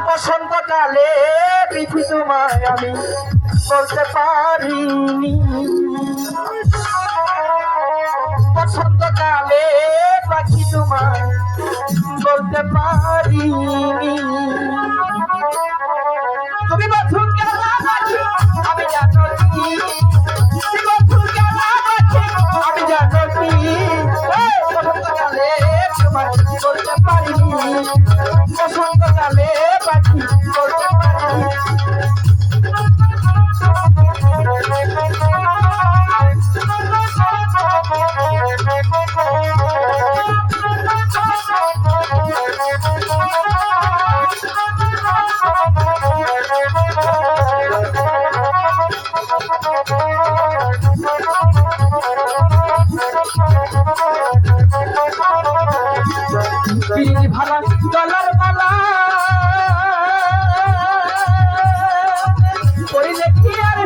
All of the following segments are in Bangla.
বসন্তকালে পিঠি তোমায় আমি বলতে পারিনি। বসন্তকালে পাখি তোমায় বলতে পারিনি। তুমি বন্ধু কেন পাখি আমি জানো কি, তুমি বন্ধু কেন পাখি আমি জানো কি। বসন্তকালে তোমায় বলতে পারিনি, বসন্তকালে পাখি বলতে পারিনি। ভালা ডলার মালা করিলে কি আর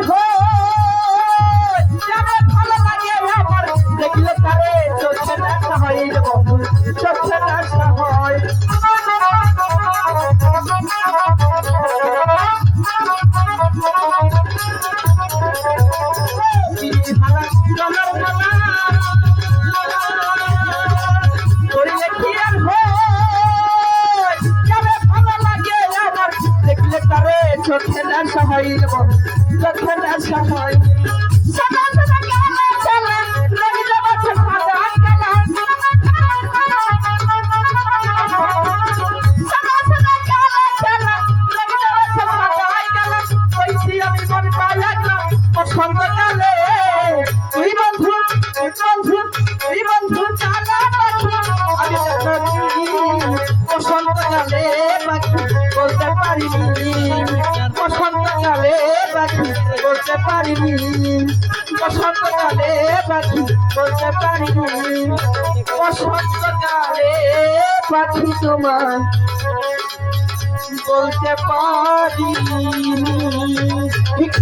যাবে ভালো লাগে আমার দেখলে তারে চোখে দেখা হয় বন্ধু, চোখে দেখা হয়। ভালা ডলার মালা করিলে কি আর চোখে নেশা হয় চোখে নেশা হয়। বসন্তকালে তুই বন্ধু তুই বন্ধু চালা পাখি আমি বসন্তকালে পাখি বলতে পারিনি। বসন্তকালে পাখি বলতে পারিনি, বসন্তকালে পাখি বলতে পারিনি। বসন্তকালে পাখি তোমার বলতে পারিনি। ঠিক